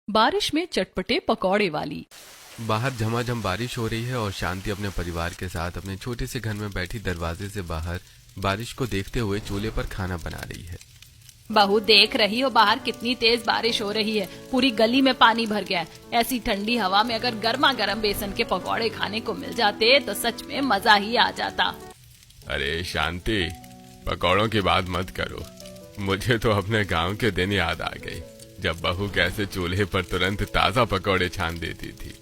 बारिश में चटपटे पकौड़े वाली। बाहर झमाझम बारिश हो रही है और शांति अपने परिवार के साथ अपने छोटे से घर में बैठी दरवाजे से बाहर बारिश को देखते हुए चूल्हे पर खाना बना रही है। बहू, देख रही हो बाहर कितनी तेज बारिश हो रही है, पूरी गली में पानी भर गया है। ऐसी ठंडी हवा में अगर गर्मा गर्म बेसन के पकौड़े खाने को मिल जाते तो सच में मजा ही आ जाता। अरे शांति, पकौड़ों की बात मत करो, मुझे तो अपने गांव के दिन याद आ गई जब बहू कैसे चूल्हे पर तुरंत ताजा पकौड़े छान देती थी।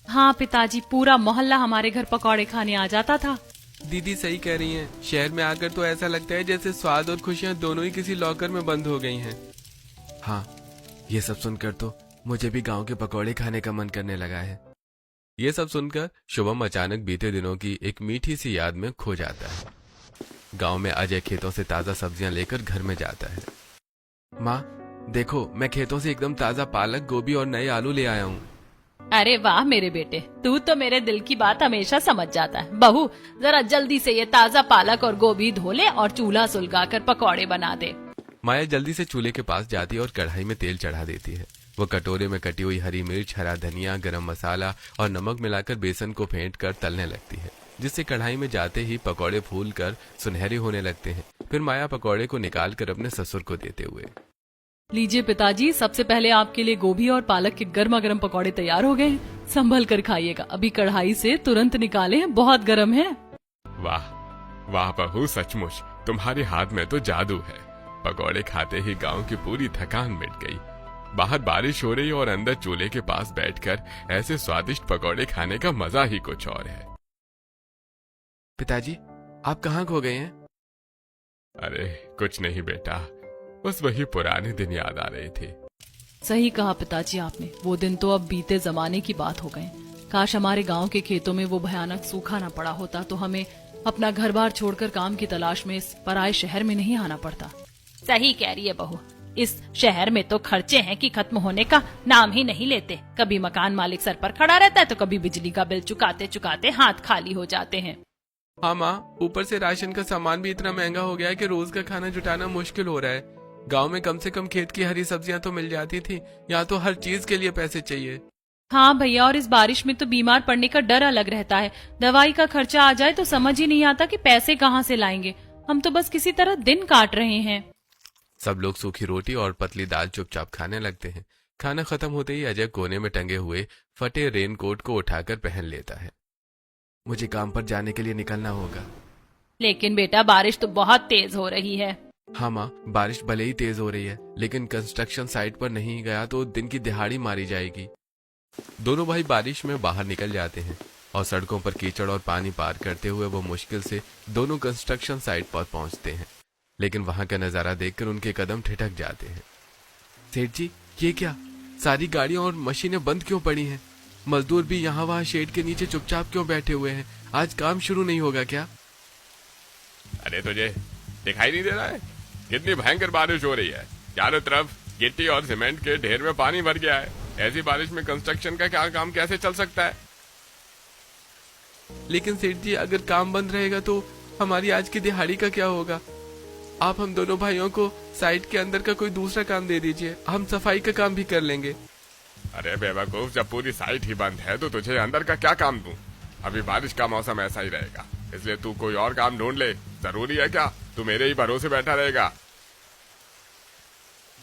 हाँ पिताजी, पूरा मोहल्ला हमारे घर पकौड़े खाने आ जाता था। दीदी सही कह रही हैं, शहर में आकर तो ऐसा लगता है जैसे स्वाद और खुशियां दोनों ही किसी लॉकर में बंद हो गई हैं। हाँ, ये सब सुनकर तो मुझे भी गांव के पकौड़े खाने का मन करने लगा है। ये सब सुनकर शुभम अचानक बीते दिनों की एक मीठी सी याद में खो जाता है। गांव में अजय खेतों से ताजा सब्जियां लेकर घर में जाता है। माँ देखो, मैं खेतों से एकदम ताजा पालक, गोभी और नए आलू ले आया हूँ। अरे वाह मेरे बेटे, तू तो मेरे दिल की बात हमेशा समझ जाता है। बहू, जरा जल्दी से ये ताजा पालक और गोभी धो ले और चूल्हा सुलगाकर पकौड़े बना दे। माया जल्दी से चूल्हे के पास जाती है और कढ़ाई में तेल चढ़ा देती है। वो कटोरे में कटी हुई हरी मिर्च, हरा धनिया, गरम मसाला और नमक मिलाकर बेसन को फेंट कर तलने लगती है, जिससे कढ़ाई में जाते ही पकौड़े फूल कर सुनहरे होने लगते हैं। फिर माया पकौड़े को निकाल कर अपने ससुर को देते हुए, लीजिए पिताजी, सबसे पहले आपके लिए गोभी और पालक के गर्मा गर्म पकौड़े तैयार हो गए हैं। संभल कर खाइएगा, अभी कढ़ाई से तुरंत निकाले हैं, बहुत गर्म है। वाह वाह बहू, सचमुच तुम्हारे हाथ में तो जादू है। पकौड़े खाते ही गांव की पूरी थकान मिट गई। बाहर बारिश हो रही और अंदर चूल्हे के पास बैठकर ऐसे स्वादिष्ट पकौड़े खाने का मजा ही कुछ और है। पिताजी, आप कहाँ खो गए हैं? अरे कुछ नहीं बेटा, बस वही पुराने दिन याद आ रहे थे। सही कहा पिताजी आपने, वो दिन तो अब बीते जमाने की बात हो गए। काश हमारे गांव के खेतों में वो भयानक सूखा न पड़ा होता तो हमें अपना घर बार छोड़कर काम की तलाश में इस पराये शहर में नहीं आना पड़ता। सही कह रही है बहू, इस शहर में तो खर्चे हैं कि खत्म होने का नाम ही नहीं लेते। कभी मकान मालिक सर पर खड़ा रहता है तो कभी बिजली का बिल चुकाते चुकाते हाथ खाली हो जाते हैं। हाँ माँ, ऊपर से राशन का सामान भी इतना महंगा हो गया है कि रोज का खाना जुटाना मुश्किल हो रहा है। गांव में कम से कम खेत की हरी सब्जियां तो मिल जाती थी, यहाँ तो हर चीज के लिए पैसे चाहिए। हाँ भैया, और इस बारिश में तो बीमार पड़ने का डर अलग रहता है। दवाई का खर्चा आ जाए तो समझ ही नहीं आता कि पैसे कहाँ से लाएंगे। हम तो बस किसी तरह दिन काट रहे हैं। सब लोग सूखी रोटी और पतली दाल चुपचाप खाने लगते हैं। खाना खत्म होते ही अजय कोने में टंगे हुए फटे रेनकोट को उठाकर पहन लेता है। मुझे काम पर जाने के लिए निकलना होगा। लेकिन बेटा, बारिश तो बहुत तेज हो रही है। हाँ माँ, बारिश भले ही तेज हो रही है, लेकिन कंस्ट्रक्शन साइट पर नहीं गया तो दिन की दिहाड़ी मारी जाएगी। दोनों भाई बारिश में बाहर निकल जाते हैं और सड़कों पर कीचड़ और पानी पार करते हुए वो मुश्किल से दोनों कंस्ट्रक्शन साइट पर पहुंचते हैं। लेकिन वहां का नजारा देखकर उनके कदम ठिठक जाते हैं। सेठ जी, ये क्या, सारी गाड़ियां और मशीनें बंद क्यों पड़ी हैं? मजदूर भी यहाँ वहाँ शेड के नीचे चुपचाप क्यों बैठे हुए हैं? आज काम शुरू नहीं होगा क्या? अरे तुझे दिखाई नहीं दे रहा है कितनी भयंकर बारिश हो रही है? चारों तरफ गिट्टी और सीमेंट के ढेर में पानी भर गया है। ऐसी बारिश में कंस्ट्रक्शन का क्या काम कैसे चल सकता है? लेकिन सेठ जी, अगर काम बंद रहेगा तो हमारी आज की दिहाड़ी का क्या होगा? आप हम दोनों भाइयों को साइट के अंदर का कोई दूसरा काम दे दीजिए, हम सफाई का काम भी कर लेंगे। अरे बेवकूफ, जब पूरी साइट ही बंद है तो तुझे अंदर का क्या काम दूं? अभी बारिश का मौसम ऐसा ही रहेगा, इसलिए तू कोई और काम ढूंढ ले। जरूरी है क्या तू मेरे ही भरोसे बैठा रहेगा?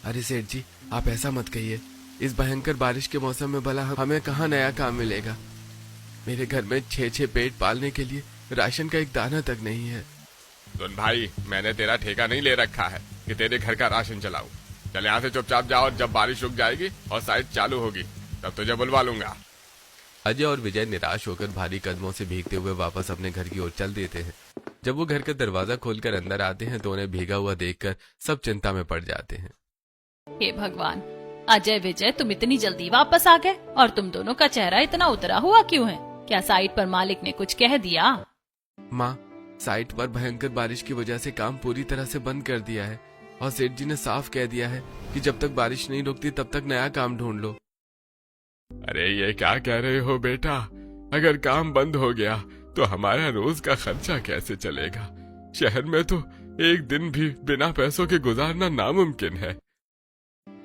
अरे सेठ जी, आप ऐसा मत कहिए। इस भयंकर बारिश के मौसम में भला हमें कहाँ नया काम मिलेगा? मेरे घर में 6 पेट पालने के लिए राशन का एक दाना तक नहीं है। सुन भाई, मैंने तेरा ठेका नहीं ले रखा है कि तेरे घर का राशन चलाऊं। चल यहाँ से चुपचाप जाओ, और जब बारिश रुक जाएगी और साइट चालू होगी तब तुझे बुलवा लूंगा। अजय और विजय निराश होकर भारी कदमों से भीगते हुए वापस अपने घर की ओर चल देते हैं। जब वो घर का दरवाजा खोलकर अंदर आते हैं तो उन्हें भीगा हुआ देखकर सब चिंता में पड़ जाते हैं। हे भगवान, अजय विजय, तुम इतनी जल्दी वापस आ गए, और तुम दोनों का चेहरा इतना उतरा हुआ क्यों है? क्या साइट पर मालिक ने कुछ कह दिया? माँ, साइट पर भयंकर बारिश की वजह से काम पूरी तरह से बंद कर दिया है और सेठ जी ने साफ कह दिया है कि जब तक बारिश नहीं रुकती तब तक नया काम ढूंढ लो। अरे ये क्या कह रहे हो बेटा? अगर काम बंद हो गया तो हमारा रोज का खर्चा कैसे चलेगा? शहर में तो एक दिन भी बिना पैसों के गुजारना नामुमकिन है।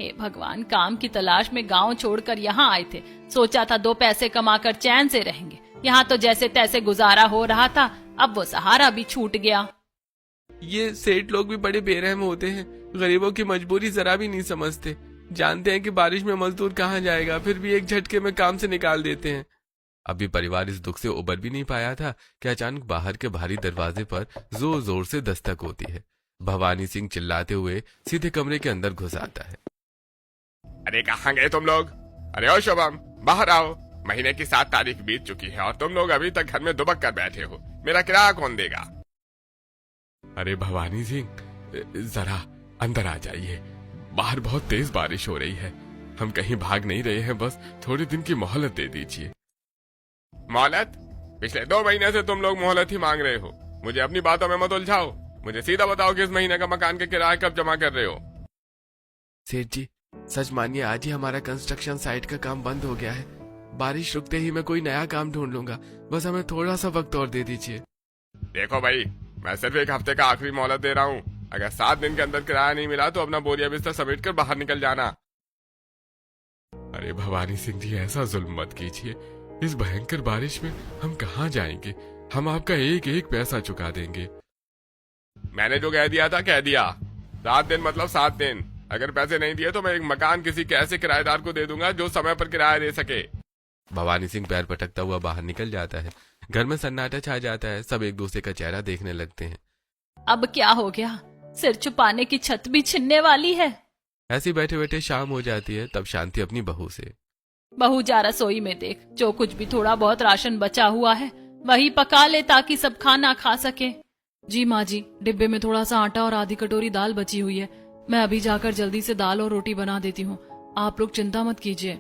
हे भगवान, काम की तलाश में गांव छोड़कर यहाँ आए थे। सोचा था 2 पैसे कमाकर चैन से रहेंगे। यहाँ तो जैसे तैसे गुजारा हो रहा था, अब वो सहारा भी छूट गया। ये सेठ लोग भी बड़े बेरहम होते हैं, गरीबों की मजबूरी जरा भी नहीं समझते। जानते हैं कि बारिश में मजदूर कहाँ जाएगा, फिर भी एक झटके में काम से निकाल देते हैं। अभी परिवार इस दुख से उबर भी नहीं पाया था कि अचानक बाहर के भारी दरवाजे पर जोर जोर से दस्तक होती है। भवानी सिंह चिल्लाते हुए सीधे कमरे के अंदर घुस आता है। अरे कहाँ गए तुम लोग? अरे ओ शुभम, बाहर आओ। महीने की 7 तारीख बीत चुकी है और तुम लोग अभी तक घर में दुबक कर बैठे हो। मेरा किराया कौन देगा? अरे भवानी सिंह, जरा अंदर आ जाइए, बाहर बहुत तेज बारिश हो रही है। हम कहीं भाग नहीं रहे हैं, बस थोड़े दिन की मोहलत दे दीजिए। मोहलत? पिछले 2 महीने से तुम लोग मोहलत ही मांग रहे हो। मुझे अपनी बातों में मत उलझाओ। मुझे सीधा बताओ कि इस महीने का मकान के किराया कब जमा कर रहे हो? सेठ जी, सच मानिए आज ही हमारा कंस्ट्रक्शन साइट का काम बंद हो गया है। बारिश रुकते ही मैं कोई नया काम ढूंढ लूंगा, बस हमें थोड़ा सा वक्त और दे दीजिए। देखो भाई, मैं सिर्फ 1 हफ्ते का आखिरी मोहलत दे रहा हूँ। अगर 7 दिन के अंदर किराया नहीं मिला तो अपना बोरिया बिस्तर समेट कर बाहर निकल जाना। अरे भवानी सिंह जी, ऐसा जुल्म मत कीजिए। इस भयंकर बारिश में हम कहाँ जाएंगे? हम आपका एक एक पैसा चुका देंगे। मैंने जो कह दिया था कह दिया। 7 दिन मतलब 7 दिन। अगर पैसे नहीं दिए तो मैं एक मकान किसी ऐसे किराएदार को दे दूंगा जो समय पर किराया दे सके। भवानी सिंह पैर पटकता हुआ बाहर निकल जाता है। घर में सन्नाटा छा जाता है, सब एक दूसरे का चेहरा देखने लगते हैं। अब क्या हो गया? सिर छुपाने की छत भी छिनने वाली है। ऐसे बैठे बैठे शाम हो जाती है, तब शांति अपनी बहू से, बहू जा रसोई में देख, जो कुछ भी थोड़ा बहुत राशन बचा हुआ है वही पका ले ताकि सब खाना खा सके। जी माँ जी, डिब्बे में थोड़ा सा आटा और आधी कटोरी दाल बची हुई है। मैं अभी जाकर जल्दी से दाल और रोटी बना देती हूँ, आप लोग चिंता मत कीजिए।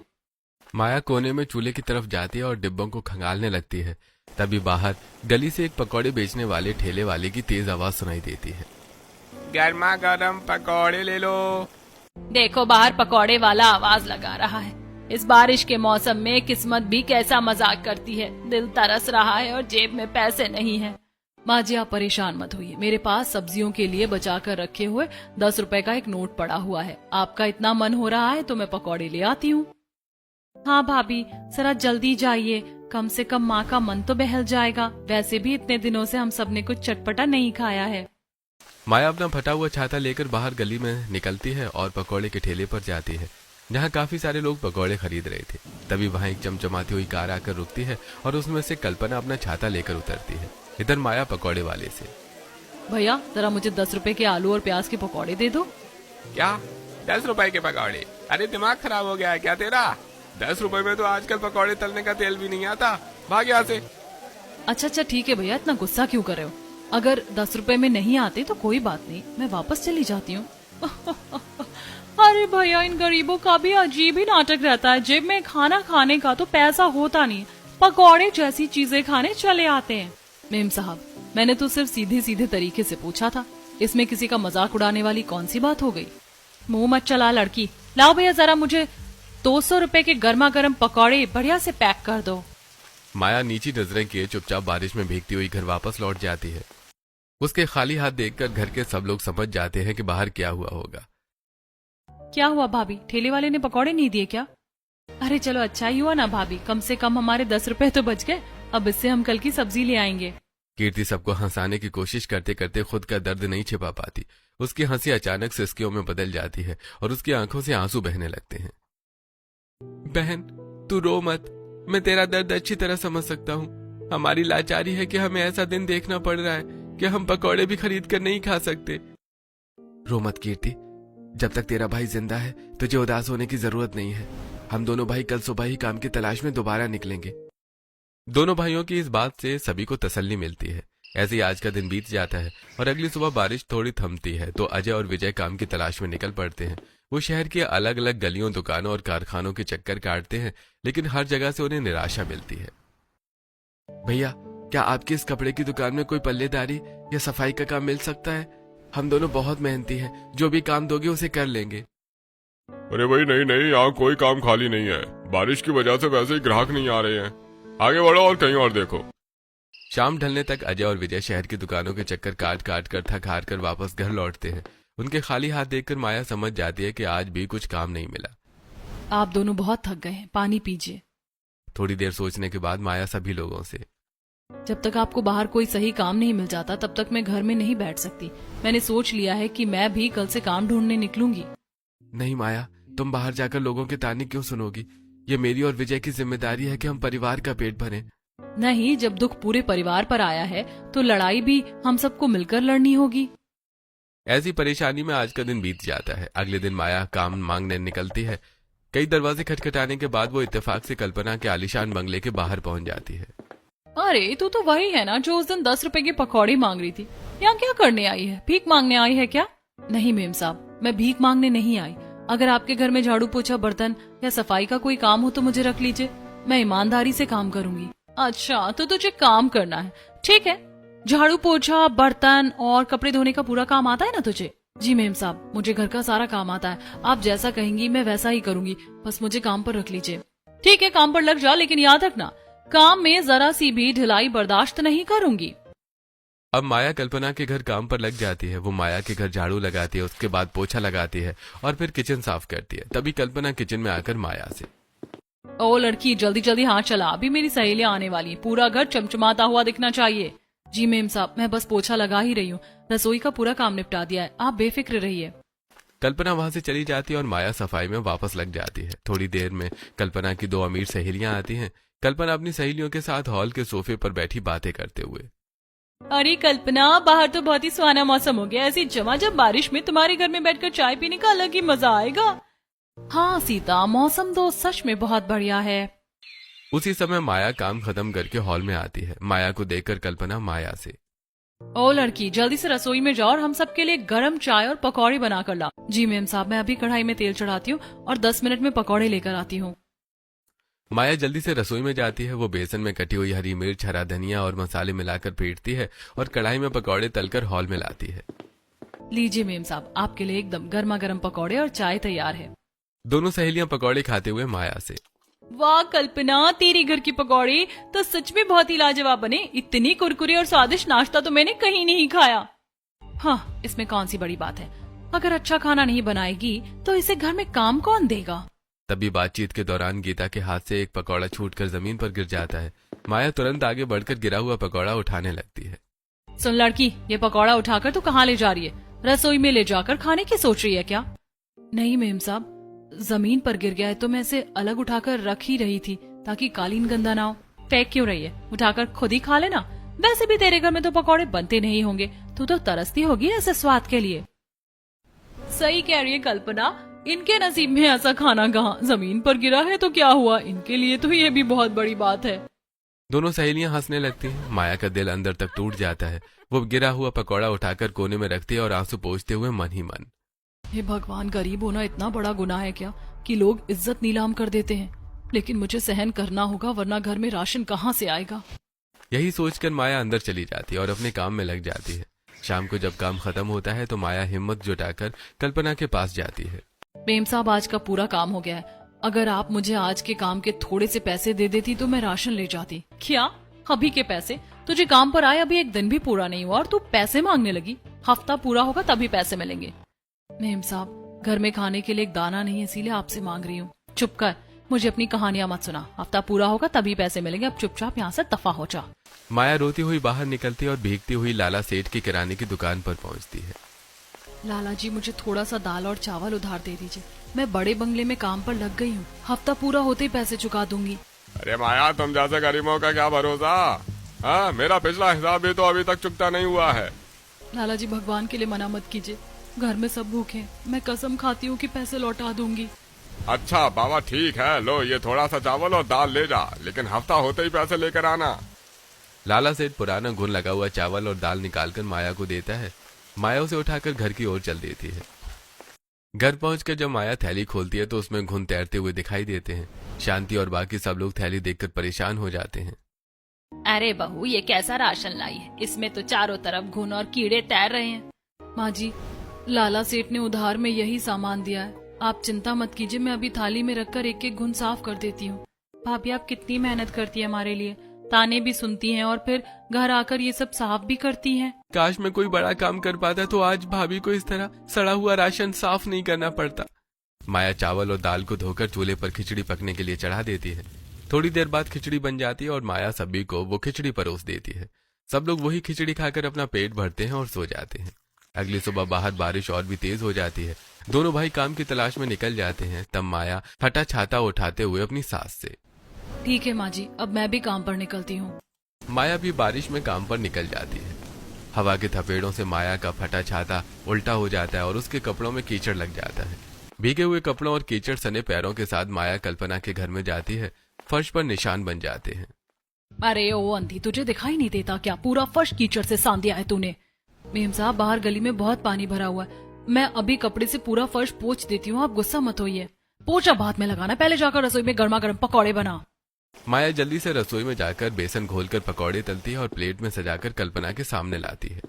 माया कोने में चूल्हे की तरफ जाती है और डिब्बों को खंगालने लगती है। तभी बाहर गली से एक पकौड़े बेचने वाले ठेले वाले की तेज आवाज सुनाई देती है। गर्मा गर्म पकौड़े ले लो। देखो, बाहर पकौड़े वाला आवाज लगा रहा है। इस बारिश के मौसम में किस्मत भी कैसा मजाक करती है। दिल तरस रहा है और जेब में पैसे नहीं है। माँ जी, आप परेशान मत होइए, मेरे पास सब्जियों के लिए बचा कर रखे हुए 10 रुपए का एक नोट पड़ा हुआ है। आपका इतना मन हो रहा है तो मैं पकौड़े ले आती हूँ। हाँ भाभी, जरा जल्दी जाइए, कम से कम माँ का मन तो बहल जाएगा। वैसे भी इतने दिनों से हम सबने कुछ चटपटा नहीं खाया है। माया अपना फटा हुआ छाता लेकर बाहर गली में निकलती है और पकौड़े के ठेले पर जाती है, जहाँ काफी सारे लोग पकौड़े खरीद रहे थे। तभी वहाँ एक चमचमाती हुई कार आकर रुकती है और उसमें से कल्पना अपना छाता लेकर उतरती है। इधर माया पकौड़े वाले से, भैया जरा मुझे 10 रुपए के आलू और प्याज के पकौड़े दे दो। क्या 10 रुपए के पकौड़े? अरे दिमाग खराब हो गया है क्या तेरा? 10 रुपए में तो आजकल पकौड़े तलने का तेल भी नहीं आता। भाग यहाँ से। अच्छा ठीक है भैया, इतना गुस्सा क्यों कर रहे हो? अगर 10 रुपए में नहीं आते तो कोई बात नहीं, मैं वापस चली जाती हूँ। अरे भैया, इन गरीबों का भी अजीब ही नाटक रहता है। जेब में खाना खाने का तो पैसा होता नहीं, पकौड़े जैसी चीजें खाने चले आते हैं। मेम साहब, मैंने तो सिर्फ सीधे सीधे तरीके से पूछा था, इसमें किसी का मजाक उड़ाने वाली कौन सी बात हो गई? मुंह मत चला लड़की। लाओ भैया, जरा मुझे 200 रुपए के गर्मा गर्म पकौड़े बढ़िया से पैक कर दो। माया नीची नजरें किए चुपचाप बारिश में भीगती हुई घर वापस लौट जाती है। उसके खाली हाथ देखकर घर के सब लोग समझ जाते हैं कि बाहर क्या हुआ होगा। क्या हुआ भाभी, ठेले वाले ने पकौड़े नहीं दिए क्या? अरे चलो, अच्छा ही हुआ ना भाभी, कम से कम हमारे 10 रुपए तो बच गए। अब इससे हम कल की सब्जी ले आएंगे। कीर्ति सबको हंसाने की कोशिश करते करते खुद का दर्द नहीं छिपा पाती। उसकी हंसी अचानक सिसकियों में बदल जाती है और उसकी आंखों से आंसू बहने लगते हैं। बहन, तू रो मत, मैं तेरा दर्द अच्छी तरह समझ सकता हूँ। हमारी लाचारी है कि हमें ऐसा दिन देखना पड़ रहा है कि हम पकौड़े भी खरीद कर नहीं खा सकते। रो मत कीर्ति, जब तक तेरा भाई जिंदा है तुझे उदास होने की जरूरत नहीं है। हम दोनों भाई कल सुबह ही काम की तलाश में दोबारा निकलेंगे। दोनों भाइयों की इस बात से सभी को तसल्ली मिलती है। ऐसे ही आज का दिन बीत जाता है और अगली सुबह बारिश थोड़ी थमती है तो अजय और विजय काम की तलाश में निकल पड़ते हैं। वो शहर की अलग अलग गलियों, दुकानों और कारखानों के चक्कर काटते हैं, लेकिन हर जगह से उन्हें निराशा मिलती है। भैया, क्या आपकी इस कपड़े की दुकान में कोई पल्लेदारी या सफाई का काम मिल सकता है? हम दोनों बहुत मेहनती हैं, जो भी काम दोगे उसे कर लेंगे। अरे भाई नहीं, यहाँ कोई काम खाली नहीं है। बारिश की वजह से वैसे ही ग्राहक नहीं आ रहे हैं। आगे बढ़ो और कहीं और देखो। शाम ढलने तक अजय और विजय शहर की दुकानों के चक्कर काट काट कर थक हार कर वापस घर लौटते हैं उनके खाली हाथ देखकर माया समझ जाती है कि आज भी कुछ काम नहीं मिला। आप दोनों बहुत थक गए हैं, पानी पीजिए। थोड़ी देर सोचने के बाद माया सभी लोगों से, जब तक आपको बाहर कोई सही काम नहीं मिल जाता तब तक मैं घर में नहीं बैठ सकती। मैंने सोच लिया है कि मैं भी कल से काम ढूंढने निकलूंगी। नहीं माया, तुम बाहर जाकर लोगों के ताने क्यों सुनोगी? ये मेरी और विजय की जिम्मेदारी है कि हम परिवार का पेट भरें। नहीं, जब दुख पूरे परिवार पर आया है तो लड़ाई भी हम सबको मिलकर लड़नी होगी। ऐसी परेशानी में आज का दिन बीत जाता है। अगले दिन माया काम मांगने निकलती है। कई दरवाजे खटखटाने के बाद वो इत्तेफाक से कल्पना के आलीशान बंगले के बाहर पहुंच जाती है। अरे तू तो वही है ना जो उस दिन 10 रुपए के पकौड़े मांग रही थी। यहाँ क्या करने आई है? भीख मांगने आई है क्या? नहीं मेम साहब, मैं भीख मांगने नहीं आई। अगर आपके घर में झाड़ू पोछा, बर्तन या सफाई का कोई काम हो तो मुझे रख लीजिए, मैं ईमानदारी से काम करूंगी। अच्छा, तो तुझे काम करना है, ठीक है। झाड़ू पोछा, बर्तन और कपड़े धोने का पूरा काम आता है ना तुझे? जी मेम साहब, मुझे घर का सारा काम आता है। आप जैसा कहेंगी मैं वैसा ही करूंगी, बस मुझे काम पर रख लीजिए। ठीक है, काम पर लग जा, लेकिन याद रखना काम में जरा सी भी ढिलाई बर्दाश्त नहीं करूंगी। अब माया कल्पना के घर काम पर लग जाती है। वो माया के घर झाड़ू लगाती है, उसके बाद पोछा लगाती है और फिर किचन साफ करती है। तभी कल्पना किचन में आकर माया से, ओ लड़की, जल्दी जल्दी हाथ चला, अभी मेरी सहेलियां आने वाली हैं। पूरा घर चमचमाता हुआ दिखना चाहिए। जी मेम साहब, मैं बस पोछा लगा ही रही हूँ, रसोई का पूरा काम निपटा दिया है, आप बेफिक्र रहिए। कल्पना वहां से चली जाती है और माया सफाई में वापस लग जाती है। थोड़ी देर में कल्पना की 2 अमीर सहेलियां आती हैं। कल्पना अपनी सहेलियों के साथ हॉल के सोफे पर बैठी बातें करते हुए, अरे कल्पना, बाहर तो बहुत ही सुहाना मौसम हो गया। ऐसी झमाझम बारिश में तुम्हारे घर में बैठकर चाय पीने का अलग ही मजा आएगा। हाँ सीता, मौसम तो सच में बहुत बढ़िया है। उसी समय माया काम खत्म करके हॉल में आती है। माया को देखकर कल्पना माया से, ओ लड़की, जल्दी से रसोई में जाओ और हम सबके लिए गरम चाय और पकौड़े बना कर ला। जी मेम साहब, मैं अभी कढ़ाई में तेल चढ़ाती हूँ और 10 मिनट में पकौड़े लेकर आती हूँ। माया जल्दी से रसोई में जाती है। वो बेसन में कटी हुई हरी मिर्च, हरा धनिया और मसाले मिलाकर पीटती है और कढ़ाई में पकौड़े तलकर हॉल में लाती है। लीजिए मेम साहब, आपके लिए एकदम गर्मा गर्म पकौड़े और चाय तैयार है। दोनों सहेलियां पकौड़े खाते हुए माया से, वाह कल्पना, तेरी घर की पकौड़ी तो सच में बहुत ही लाजवाब बने। इतनी कुरकुरी और स्वादिष्ट नाश्ता तो मैंने कहीं नहीं खाया। हाँ, इसमें कौन सी बड़ी बात है। अगर अच्छा खाना नहीं बनाएगी तो इसे घर में काम कौन देगा। तभी बातचीत के दौरान गीता के हाथ से एक पकौड़ा छूटकर जमीन पर गिर जाता है। माया तुरंत आगे बढ़कर गिरा हुआ पकौड़ा उठाने लगती है। सुन लड़की, ये पकौड़ा उठाकर तू कहाँ ले जा रही है? रसोई में ले जाकर खाने की सोच रही है क्या? नहीं मेम साहब, जमीन पर गिर गया है तो मैं इसे अलग उठाकर रख ही रही थी ताकि कालीन गंदा ना हो। फेंक क्यों रही है? उठाकर खुद ही खा लेना। वैसे भी तेरे घर में तो पकौड़े बनते नहीं होंगे, तू तो तरसती होगी ऐसे स्वाद के लिए। सही कह रही है कल्पना, इनके नसीब में ऐसा खाना कहाँ। जमीन पर गिरा है तो क्या हुआ, इनके लिए तो ये भी बहुत बड़ी बात है। दोनों सहेलियां हंसने लगती हैं। माया का दिल अंदर तक टूट जाता है। वो गिरा हुआ पकौड़ा उठाकर कोने में रखती है और आंसू पोंछते हुए मन ही मन, हे भगवान, गरीब होना इतना बड़ा गुनाह है क्या कि लोग इज्जत नीलाम कर देते हैं। लेकिन मुझे सहन करना होगा, वरना घर में राशन कहाँ से आएगा। यही सोचकर माया अंदर चली जाती है और अपने काम में लग जाती है। शाम को जब काम खत्म होता है तो माया हिम्मत जुटाकर कल्पना के पास जाती है। मेम साहब, आज का पूरा काम हो गया है। अगर आप मुझे आज के काम के थोड़े से पैसे दे देती तो मैं राशन ले जाती। क्या अभी के पैसे? तुझे काम पर आए अभी 1 दिन भी पूरा नहीं हुआ और तू पैसे मांगने लगी। हफ्ता पूरा होगा तभी पैसे मिलेंगे। मेम साहब, घर में खाने के लिए एक दाना नहीं है, इसीलिए आपसे मांग रही हूँ। चुप कर, मुझे अपनी कहानियां मत सुना। हफ्ता पूरा होगा तभी पैसे मिलेंगे, अब चुपचाप यहाँ से दफा हो जा। माया रोती हुई बाहर निकलती है और भीगती हुई लाला सेठ की किराने की दुकान पर पहुंचती है। लाला जी, मुझे थोड़ा सा दाल और चावल उधार दे दीजिए। मैं बड़े बंगले में काम पर लग गई हूँ, हफ्ता पूरा होते ही पैसे चुका दूंगी। अरे माया, तुम जैसे गरीबों का क्या भरोसा। हाँ, मेरा पिछला हिसाब भी तो अभी तक चुकता नहीं हुआ है। लाला जी, भगवान के लिए मना मत कीजिए, घर में सब भूखे हैं। मैं कसम खाती हूँ कि पैसे लौटा दूंगी। अच्छा बाबा, ठीक है, लो ये थोड़ा सा चावल और दाल ले जा, लेकिन हफ्ता होते ही पैसे लेकर आना। लाला सेठ पुराना घुन लगा हुआ चावल और दाल निकालकर माया को देता है। माया उसे उठाकर घर की ओर चल देती है। घर पहुंचकर जब माया थैली खोलती है तो उसमें घुन तैरते हुए दिखाई देते हैं। शांति और बाकी सब लोग थैली देखकर परेशान हो जाते हैं। अरे बहू, ये कैसा राशन लाई है? इसमें तो चारों तरफ घुन और कीड़े तैर रहे हैं। माँ जी, लाला सेठ ने उधार में यही सामान दिया है। आप चिंता मत कीजिए, मैं अभी थाली में रखकर एक एक घुन साफ कर देती हूँ। भाभी, आप कितनी मेहनत करती है हमारे लिए। ताने भी सुनती हैं और फिर घर आकर ये सब साफ भी करती हैं। काश मैं कोई बड़ा काम कर पाता तो आज भाभी को इस तरह सड़ा हुआ राशन साफ नहीं करना पड़ता। माया चावल और दाल को धोकर चूल्हे पर खिचड़ी पकने के लिए चढ़ा देती है। थोड़ी देर बाद खिचड़ी बन जाती है और माया सभी को वो खिचड़ी परोस देती है। सब लोग वही खिचड़ी खाकर अपना पेट भरते हैं और सो जाते हैं। अगली सुबह बाहर बारिश और भी तेज हो जाती है। दोनों भाई काम की तलाश में निकल जाते हैं। तब माया फटा छाता उठाते हुए अपनी सास से, ठीक है माँ जी, अब मैं भी काम पर निकलती हूँ। माया भी बारिश में काम पर निकल जाती है। हवा के थपेड़ों से माया का फटा छाता उल्टा हो जाता है और उसके कपड़ों में कीचड़ लग जाता है। भीगे हुए कपड़ों और कीचड़ सने पैरों के साथ माया कल्पना के घर में जाती है। फर्श पर निशान बन जाते हैं। अरे ओ अंधी, तुझे दिखाई नहीं देता क्या? पूरा फर्श कीचड़ से सान दिया है तूने। मेम साहब, बाहर गली में बहुत पानी भरा हुआ है, मैं अभी कपड़े से पूरा फर्श पोंछ देती हूँ, आप गुस्सा मत होइए। पोंछा बाद में लगाना, पहले जाकर रसोई में गर्मा गर्म पकौड़े बना। माया जल्दी से रसोई में जाकर बेसन घोलकर पकौड़े तलती है और प्लेट में सजाकर कल्पना के सामने लाती है।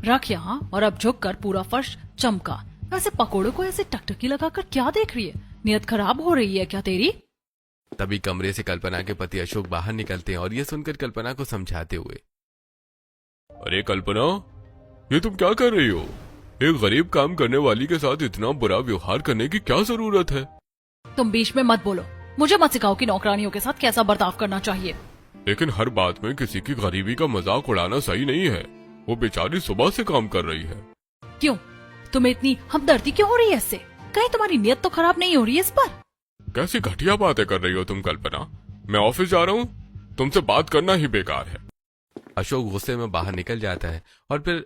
रख यहाँ और अब झुक कर पूरा फर्श चमका। ऐसे पकौड़ों को ऐसे टकटकी लगाकर क्या देख रही है? नियत खराब हो रही है क्या तेरी? तभी कमरे से कल्पना के पति अशोक बाहर निकलते हैं और ये सुनकर कल्पना को समझाते हुए, अरे कल्पना, ये तुम क्या कर रही हो? एक गरीब काम करने वाली के साथ इतना बुरा व्यवहार करने की क्या जरूरत है? तुम बीच में मत बोलो, मुझे मत सिखाओ कि नौकरानियों के साथ कैसा बर्ताव करना चाहिए। लेकिन हर बात में किसी की गरीबी का मजाक उड़ाना सही नहीं है। वो बेचारी सुबह से काम कर रही है। क्यों, तुम्हें इतनी हमदर्दी क्यों हो रही है इससे? कहीं तुम्हारी नियत तो खराब नहीं हो रही है इस पर? कैसी घटिया बातें कर रही हो तुम कल्पना। मैं ऑफिस जा रहा हूँ, तुमसे बात करना ही बेकार है। अशोक गुस्से में बाहर निकल जाता है और फिर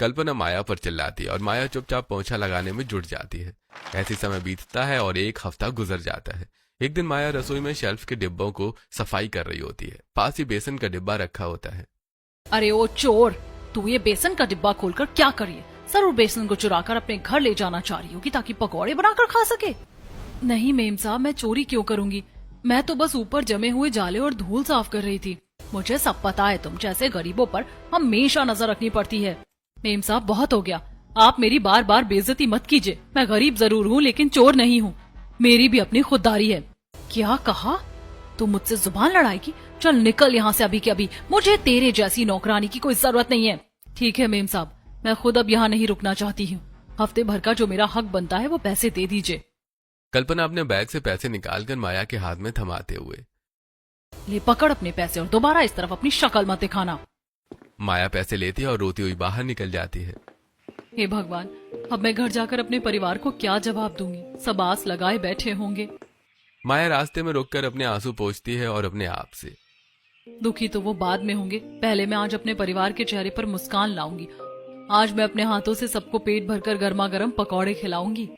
कल्पना माया पर चिल्लाती है और माया चुपचाप पोंछा लगाने में जुट जाती है। ऐसी समय बीतता है और एक हफ्ता गुजर जाता है। एक दिन माया रसोई में शेल्फ के डिब्बों को सफाई कर रही होती है। पास ही बेसन का डिब्बा रखा होता है। अरे ओ चोर, तू ये बेसन का डिब्बा खोलकर क्या करिए? जरूर बेसन को चुराकर अपने घर ले जाना चाह रही होगी ताकि पकौड़े बनाकर खा सके। नहीं मेम साहब, मैं चोरी क्यों करूंगी? मैं तो बस ऊपर जमे हुए जाले और धूल साफ कर रही थी। मुझे सब पता है, तुम जैसे गरीबों पर हमेशा नजर रखनी पड़ती है। मेम साहब, बहुत हो गया, आप मेरी बार बार बेइज्जती मत कीजिए। मैं गरीब जरूर हूँ लेकिन चोर नहीं हूँ, मेरी भी अपनी खुददारी है। क्या कहा? तुम मुझसे जुबान लड़ाएगी? चल निकल यहाँ से अभी के अभी, मुझे तेरे जैसी नौकरानी की कोई जरूरत नहीं है। ठीक है मेम साहब, मैं खुद अब यहाँ नहीं रुकना चाहती हूँ। हफ्ते भर का जो मेरा हक बनता है वो पैसे दे दीजिए। कल्पना अपने बैग से पैसे निकालकर माया के हाथ में थमाते हुए, ले पकड़ अपने पैसे और दोबारा इस तरफ अपनी शक्ल मत दिखाना। माया पैसे लेती है और रोती हुई बाहर निकल जाती है। हे भगवान, अब मैं घर जाकर अपने परिवार को क्या जवाब दूंगी? सब आस लगाए बैठे होंगे। माया रास्ते में रुककर अपने आंसू पोंछती है और अपने आप से, दुखी तो वो बाद में होंगे, पहले मैं आज अपने परिवार के चेहरे पर मुस्कान लाऊंगी। आज मैं अपने हाथों से सबको पेट भरकर गर्मा गर्म पकौड़े खिलाऊंगी।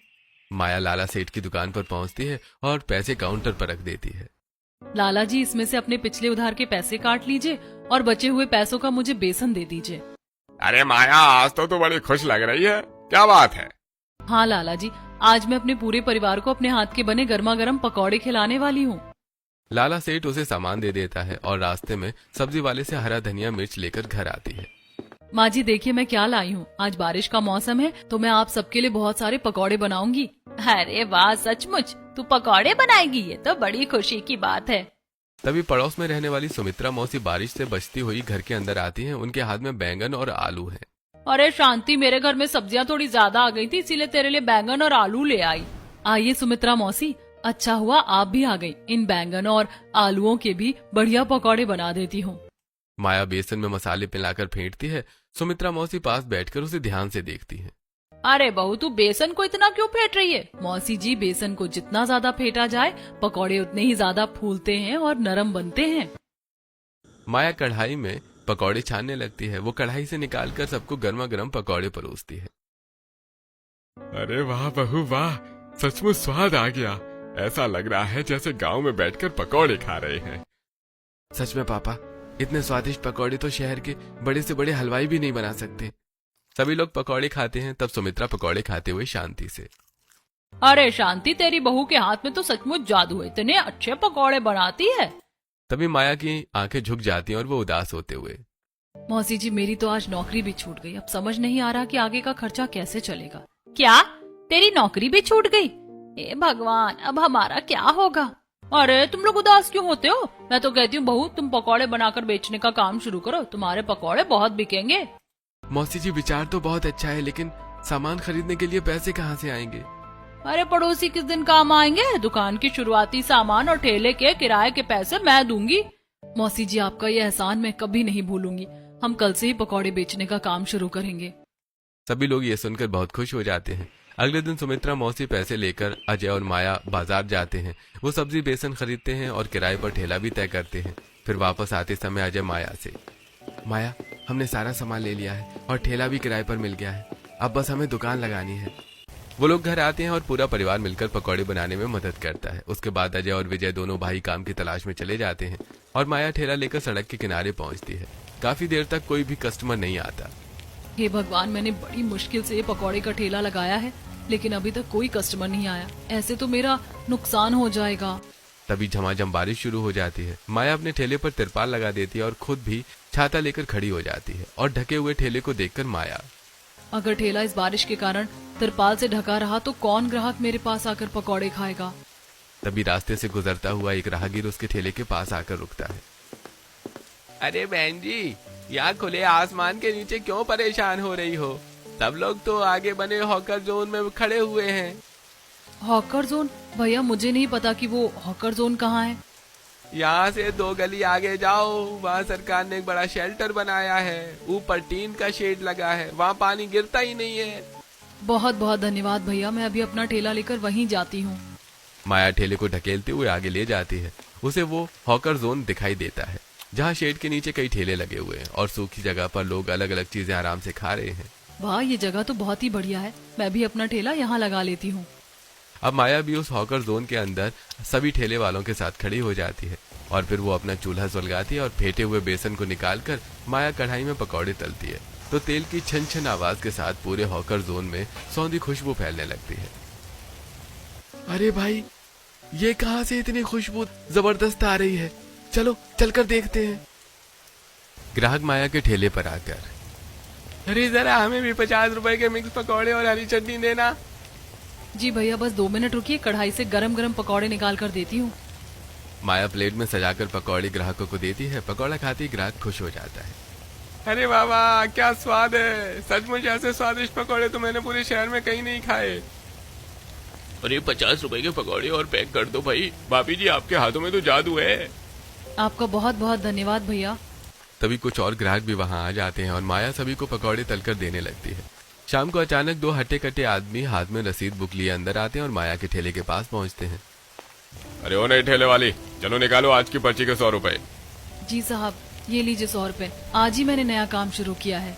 माया लाला सेठ की दुकान पर पहुंचती है और पैसे काउंटर पर रख देती है। लाला जी, इसमें से अपने पिछले उधार के पैसे काट लीजिए और बचे हुए पैसों का मुझे बेसन दे दीजिए। अरे माया, आज तो बड़ी खुश लग रही है, क्या बात है? हाँ लाला जी, आज मैं अपने पूरे परिवार को अपने हाथ के बने गर्मा गर्म पकौड़े खिलाने वाली हूँ। लाला सेठ उसे सामान दे देता है और रास्ते में सब्जी वाले से हरा धनिया मिर्च लेकर घर आती है। माँ जी देखिए मैं क्या लाई हूँ, आज बारिश का मौसम है तो मैं आप सबके लिए बहुत सारे पकौड़े बनाऊंगी। अरे वाह, सचमुच तू पकौड़े बनाएगी? ये तो बड़ी खुशी की बात है। तभी पड़ोस में रहने वाली सुमित्रा मौसी बारिश से बचती हुई घर के अंदर आती हैं। उनके हाथ में बैंगन और आलू है। अरे शांति, मेरे घर में सब्जियां थोड़ी ज्यादा आ गई थी, इसीलिए तेरे लिए बैंगन और आलू ले आई। आइए सुमित्रा मौसी, अच्छा हुआ आप भी आ गई। इन बैंगन और आलूओं के भी बढ़िया पकौड़े बना देती हूँ। माया बेसन में मसाले पिलाकर फेंटती है। सुमित्रा मौसी पास बैठकर उसे ध्यान से देखती है। अरे बहू, तू बेसन को इतना क्यों फेंट रही है? मौसी जी, बेसन को जितना ज्यादा फेंटा जाए पकौड़े उतने ही ज्यादा फूलते हैं और नरम बनते हैं। माया कढ़ाई में पकौड़े छानने लगती है। वो कढ़ाई से निकालकर सबको गर्मा गर्म पकौड़े परोसती है। अरे वाह बहू वाह, सचमुच स्वाद आ गया। ऐसा लग रहा है जैसे गांव में बैठकर पकौड़े खा रहे हैं। सच में पापा, इतने स्वादिष्ट पकौड़े तो शहर के बड़े से बड़े हलवाई भी नहीं बना सकते। सभी लोग पकौड़े खाते हैं। तब सुमित्रा पकौड़े खाते हुए शांति से, अरे शांति, तेरी बहू के हाथ में तो सचमुच जादू है, इतने अच्छे पकौड़े बनाती है। तभी माया की आंखें झुक जाती हैं और वो उदास होते हुए, मौसी जी, मेरी तो आज नौकरी भी छूट गई। अब समझ नहीं आ रहा कि आगे का खर्चा कैसे चलेगा। क्या? तेरी नौकरी भी छूट गई? हे भगवान, अब हमारा क्या होगा? अरे तुम लोग उदास क्यों होते हो? मैं तो कहती हूँ बहू, तुम पकौड़े बनाकर बेचने का काम शुरू करो, तुम्हारे पकौड़े बहुत बिकेंगे। मौसी जी विचार तो बहुत अच्छा है, लेकिन सामान खरीदने के लिए पैसे कहाँ से आएंगे? अरे पड़ोसी किस दिन काम आएंगे? दुकान की शुरुआती सामान और ठेले के किराए के पैसे मैं दूंगी। मौसी जी, आपका ये एहसान मैं कभी नहीं भूलूंगी। हम कल से ही पकौड़े बेचने का काम शुरू करेंगे। सभी लोग ये सुनकर बहुत खुश हो जाते हैं। अगले दिन सुमित्रा मौसी पैसे लेकर अजय और माया बाजार जाते हैं। वो सब्जी बेसन खरीदते हैं और किराए पर ठेला भी तय करते हैं। फिर वापस आते समय अजय माया से, माया हमने सारा सामान ले लिया है और ठेला भी किराए पर मिल गया है, अब बस हमें दुकान लगानी है। वो लोग घर आते हैं और पूरा परिवार मिलकर पकौड़े बनाने में मदद करता है। उसके बाद अजय और विजय दोनों भाई काम की तलाश में चले जाते हैं और माया ठेला लेकर सड़क के किनारे पहुंचती है। काफी देर तक कोई भी कस्टमर नहीं आता। हे भगवान, मैंने बड़ी मुश्किल से ये पकौड़े का ठेला लगाया है, लेकिन अभी तक कोई कस्टमर नहीं आया। ऐसे तो मेरा नुकसान हो जाएगा। तभी झमाझम बारिश शुरू हो जाती है। माया अपने ठेले पर तिरपाल लगा देती है और खुद भी छाता लेकर खड़ी हो जाती है। और ढके हुए ठेले को देखकर माया, अगर ठेला इस बारिश के कारण तिरपाल से ढका रहा तो कौन ग्राहक मेरे पास आकर पकौड़े खाएगा? तभी रास्ते से गुजरता हुआ एक राहगीर उसके ठेले के पास आकर रुकता है। अरे बहन जी, यहाँ खुले आसमान के नीचे क्यों परेशान हो रही हो? सब लोग तो आगे बने हॉकर जोन में खड़े हुए हैं। Hawker zone? भैया मुझे नहीं पता कि वो हॉकर जोन कहाँ है। यहाँ से 2 गली आगे जाओ, वहाँ सरकार ने एक बड़ा शेल्टर बनाया है। ऊपर टीन का शेड लगा है, वहाँ पानी गिरता ही नहीं है। बहुत बहुत धन्यवाद भैया, मैं अभी अपना ठेला लेकर वहीं जाती हूँ। माया ठेले को ढकेलते हुए आगे ले जाती है। उसे वो हॉकर जोन दिखाई देता है, जहाँ शेड के नीचे कई ठेले लगे हुए हैं और सूखी जगह पर लोग अलग अलग चीजें आराम से खा रहे हैं। वाह, ये जगह तो बहुत ही बढ़िया है, मैं भी अपना ठेला यहाँ लगा लेती हूँ। अब माया भी उस हॉकर जोन के अंदर सभी ठेले वालों के साथ खड़ी हो जाती है और फिर वो अपना चूल्हा सुलगाती है और फेंटे हुए बेसन को निकालकर माया कढ़ाई में पकौड़े तलती है। तो तेल की छन छन आवाज के साथ पूरे हॉकर जोन में सौंधी खुशबू फैलने लगती है। अरे भाई, ये कहाँ से इतनी खुशबू जबरदस्त आ रही है? चलो चलकर देखते हैं। ग्राहक माया के ठेले पर आकर, अरे जरा हमें भी 50 रुपए के मिक्स पकौड़े और हरी चटनी देना। जी भैया, बस 2 मिनट रुकिए, कढ़ाई से गरम गरम पकौड़े निकाल कर देती हूँ। माया प्लेट में सजाकर पकौड़े ग्राहकों को देती है। पकौड़ा खाते ही ग्राहक खुश हो जाता है। अरे बाबा, क्या स्वाद है! सचमुच ऐसे स्वादिष्ट पकौड़े तो मैंने पूरे शहर में कहीं नहीं खाए। अरे 50 रुपए के पकौड़े और पैक कर दो भाई। भाभी जी, आपके हाथों में तो जादू है। आपका बहुत बहुत धन्यवाद भैया। तभी कुछ और ग्राहक भी वहाँ आ जाते हैं और माया सभी को पकौड़े तलकर देने लगती है। शाम को अचानक 2 हट्टे कट्टे आदमी हाथ में रसीद बुक लिए अंदर आते हैं और माया के ठेले के पास पहुँचते हैं। अरे ओ नहीं ठेले वाली, चलो निकालो आज की पर्ची के 100 रुपए। जी साहब, ये लीजिए 100 रुपए। आज ही मैंने नया काम शुरू किया है।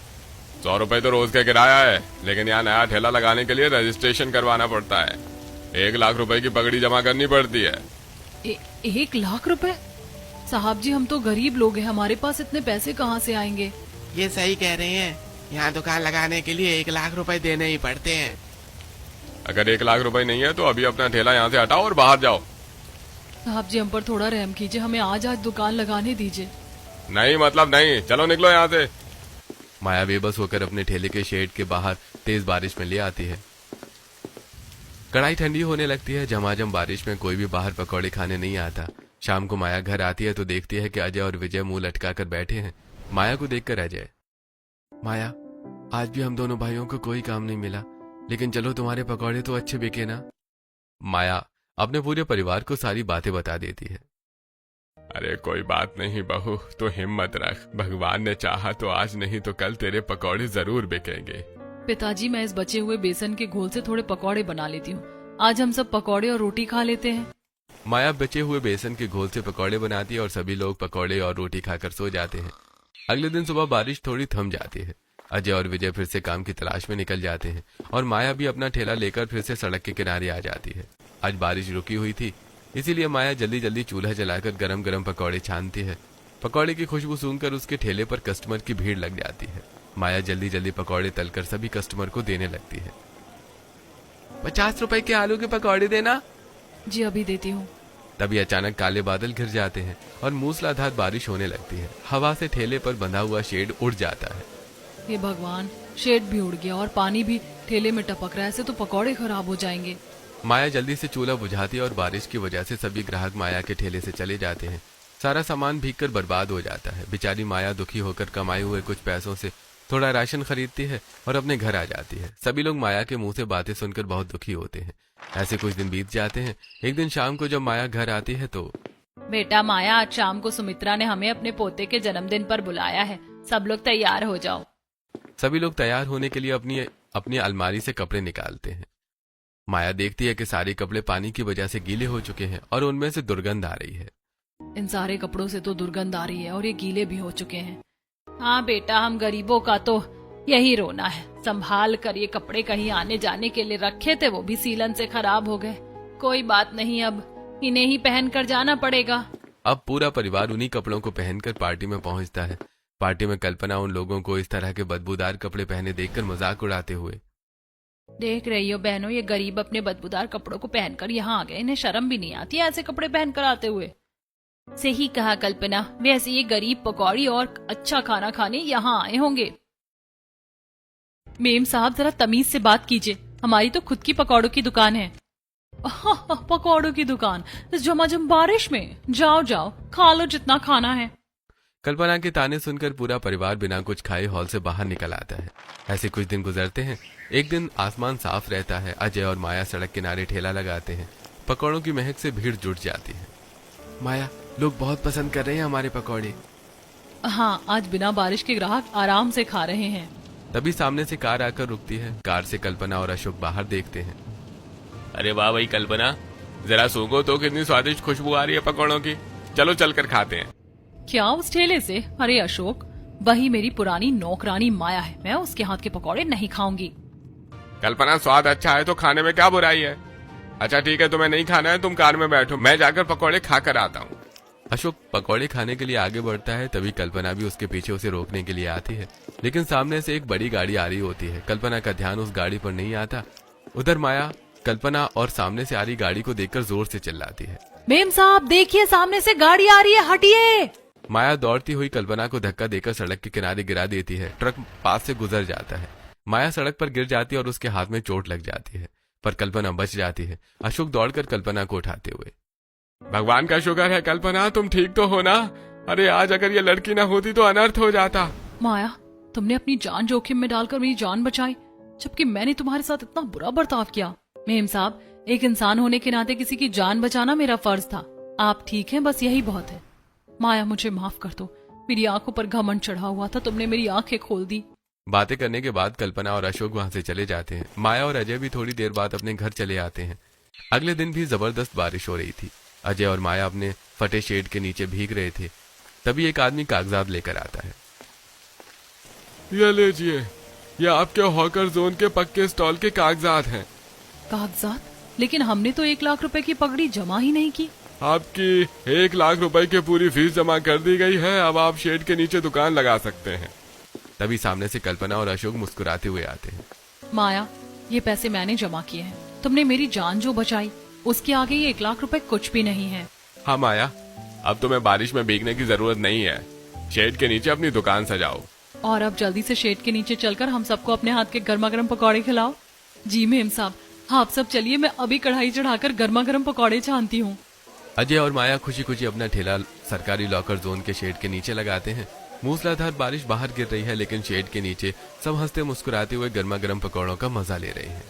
100 रुपए तो रोज का किराया है, लेकिन यहाँ नया ठेला लगाने के लिए रजिस्ट्रेशन करवाना पड़ता है। 1 लाख रुपए की पगड़ी जमा करनी पड़ती है। 1 लाख रुपए? साहब जी, हम तो गरीब लोग हैं, हमारे पास इतने पैसे कहाँ से आएंगे? ये सही कह रहे हैं, यहाँ दुकान लगाने के लिए 1 लाख रुपए देने ही पड़ते हैं। अगर 1 लाख रुपए नहीं है तो अभी अपना ठेला यहाँ से हटाओ और बाहर जाओ। साहब जी, हम पर थोड़ा रहम कीजिए, हमें आज दुकान लगाने दीजिए। नहीं मतलब नहीं, चलो निकलो यहाँ से। माया बेबस होकर अपने ठेले के शेड के बाहर तेज बारिश में ले आती है। कढ़ाई ठंडी होने लगती है। झमाझम बारिश में कोई भी बाहर पकौड़े खाने नहीं आता। शाम को माया घर आती है तो देखती है कि अजय और विजय मुंह लटका कर बैठे हैं। माया को देखकर अजय, माया, आज भी हम दोनों भाइयों को कोई काम नहीं मिला, लेकिन चलो तुम्हारे पकौड़े तो अच्छे बिके ना। माया अपने पूरे परिवार को सारी बातें बता देती है। अरे कोई बात नहीं बहू, तो हिम्मत रख। भगवान ने चाहा तो आज नहीं तो कल तेरे पकौड़े जरूर बिकेंगे। पिताजी, मैं इस बचे हुए बेसन के घोल से थोड़े पकौड़े बना लेती हूँ। आज हम सब पकौड़े और रोटी खा लेते हैं। माया बचे हुए बेसन के घोल से पकौड़े बनाती है और सभी लोग पकौड़े और रोटी खाकर सो जाते हैं। अगले दिन सुबह बारिश थोड़ी थम जाती है। अजय और विजय फिर से काम की तलाश में निकल जाते हैं और माया भी अपना ठेला लेकर फिर से सड़क के किनारे आ जाती है। आज बारिश रुकी हुई थी, इसीलिए माया जल्दी जल्दी चूल्हा जलाकर गरम गरम पकौड़े छानती है। पकौड़े की खुशबू सूंघकर उसके ठेले पर कस्टमर की भीड़ लग जाती है। माया जल्दी जल्दी पकौड़े तलकर सभी कस्टमर को देने लगती है। 50 रुपए के आलू के पकौड़े देना। जी अभी देती हूँ। तभी अचानक काले बादल घिर जाते हैं और मूसलाधार बारिश होने लगती है। हवा से ठेले पर बंधा हुआ शेड उड़ जाता है। हे भगवान, शेड भी उड़ गया और पानी भी ठेले में टपक रहा है, ऐसे तो पकौड़े खराब हो जाएंगे। माया जल्दी से चूल्हा बुझाती है और बारिश की वजह से सभी ग्राहक माया के ठेले से चले जाते हैं। सारा सामान भीगकर बर्बाद हो जाता है। बेचारी माया दुखी होकर कमाए हुए कुछ पैसों से थोड़ा राशन खरीदती है और अपने घर आ जाती है। सभी लोग माया के मुंह से बातें सुनकर बहुत दुखी होते हैं। ऐसे कुछ दिन बीत जाते हैं। एक दिन शाम को जब माया घर आती है तो बेटा माया, आज शाम को सुमित्रा ने हमें अपने पोते के जन्मदिन पर बुलाया है, सब लोग तैयार हो जाओ। सभी लोग तैयार होने के लिए अपनी अपनी अलमारी से कपड़े निकालते हैं। माया देखती है कि सारे कपड़े पानी की वजह से गीले हो चुके हैं और उनमें से दुर्गंध आ रही है। इन सारे कपड़ों से तो दुर्गंध आ रही है और ये गीले भी हो चुके हैं। हाँ बेटा, हम गरीबों का तो यही रोना है। संभाल कर ये कपड़े कहीं आने जाने के लिए रखे थे, वो भी सीलन से खराब हो गए। कोई बात नहीं, अब इन्हें ही पहन कर जाना पड़ेगा। अब पूरा परिवार उन्हीं कपड़ों को पहनकर पार्टी में पहुंचता है। पार्टी में कल्पना उन लोगों को इस तरह के बदबूदार कपड़े पहने देखकर मजाक उड़ाते हुए, देख रही हो बहनों, ये गरीब अपने बदबूदार कपड़ों को पहनकर यहाँ आ गए। इन्हें शर्म भी नहीं आती ऐसे कपड़े पहनकर आते हुए। सही कहा कल्पना, वैसे ये गरीब पकौड़ी और अच्छा खाना खाने यहाँ आए होंगे। मेम साहब, जरा तमीज से बात कीजिए, हमारी तो खुद की पकौड़ों की दुकान है। पकौड़ों की दुकान इस झमाझम बारिश में? जाओ जाओ, खा लो जितना खाना है। कल्पना के ताने सुनकर पूरा परिवार बिना कुछ खाए हॉल से बाहर निकल आता है। ऐसे कुछ दिन गुजरते हैं। एक दिन आसमान साफ रहता है। अजय और माया सड़क किनारे ठेला लगाते हैं। पकौड़ों की महक से भीड़ जुट जाती है। माया, लोग बहुत पसंद कर रहे हैं हमारे पकौड़े। हाँ, आज बिना बारिश के ग्राहक आराम से खा रहे हैं। तभी सामने से कार आकर रुकती है। कार से कल्पना और अशोक बाहर देखते हैं। अरे वाह भाई कल्पना, जरा सूंघो तो कितनी स्वादिष्ट खुशबू आ रही है पकौड़ों की। चलो चलकर खाते हैं। क्या उस ठेले से? अरे अशोक, वही मेरी पुरानी नौकरानी माया है, मैं उसके हाथ के पकौड़े नहीं खाऊंगी। कल्पना, स्वाद अच्छा है तो खाने में क्या बुराई है। अच्छा ठीक है, तुम्हें नहीं खाना है, तुम कार में बैठो, मैं जाकर पकौड़े खा कर आता हूँ। अशोक पकौड़े खाने के लिए आगे बढ़ता है। तभी कल्पना भी उसके पीछे उसे रोकने के लिए आती है, लेकिन सामने से एक बड़ी गाड़ी आ रही होती है। कल्पना का ध्यान उस गाड़ी पर नहीं आता। उधर माया कल्पना और सामने से आ रही गाड़ी को देखकर जोर से चिल्लाती है, मेम साहब देखिए, सामने से गाड़ी आ रही है, हटिए। माया दौड़ती हुई कल्पना को धक्का देकर सड़क के किनारे गिरा देती है। ट्रक पास से गुजर जाता है। माया सड़क पर गिर जाती है और उसके हाथ में चोट लग जाती है, पर कल्पना बच जाती है। अशोक दौड़कर कल्पना को उठाते हुए, भगवान का शुक्र है कल्पना, तुम ठीक तो हो ना। अरे आज अगर ये लड़की ना होती तो अनर्थ हो जाता। माया, तुमने अपनी जान जोखिम में डालकर मेरी जान बचाई, जबकि मैंने तुम्हारे साथ इतना बुरा बर्ताव किया। मेम साहब, एक इंसान होने के नाते किसी की जान बचाना मेरा फर्ज था। आप ठीक हैं, बस यही बहुत है। माया, मुझे माफ कर दो, मेरी आंखों पर घमंड चढ़ा हुआ था, तुमने मेरी आंखें खोल दी। बातें करने के बाद कल्पना और अशोक वहां से चले जाते हैं। माया और अजय भी थोड़ी देर बाद अपने घर चले आते हैं। अगले दिन भी जबरदस्त बारिश हो रही थी। अजय और माया अपने फटे शेड के नीचे भीग रहे थे। तभी एक आदमी कागजात लेकर आता है। ये लीजिए, ये आपके हॉकर जोन के पक्के स्टॉल के कागजात हैं। कागजात? लेकिन हमने तो 1 लाख रुपए की पगड़ी जमा ही नहीं की। आपकी 1 लाख रुपए की पूरी फीस जमा कर दी गई है, अब आप शेड के नीचे दुकान लगा सकते हैं। तभी सामने से कल्पना और अशोक मुस्कुराते हुए आते हैं। माया, ये पैसे मैंने जमा किए हैं, तुमने मेरी जान जो बचाई उसके आगे ये 1 लाख रुपए कुछ भी नहीं है। हाँ माया, अब तुम्हें बारिश में भीगने की जरूरत नहीं है। शेड के नीचे अपनी दुकान सजाओ। और अब जल्दी से शेड के नीचे चलकर हम सबको अपने हाथ के गर्मा गर्म पकौड़े खिलाओ। जी मेम साहब, आप सब चलिए, मैं अभी कढ़ाई चढ़ाकर गर्मा गर्म पकौड़े छानती हूँ। अजय और माया खुशी खुशी अपना ठेला सरकारी लॉकर जोन के शेड के नीचे लगाते हैं। मूसलाधार बारिश बाहर गिर रही है, लेकिन शेड के नीचे सब हंसते मुस्कुराते हुए गर्मा गर्म पकौड़ों का मजा ले रहे हैं।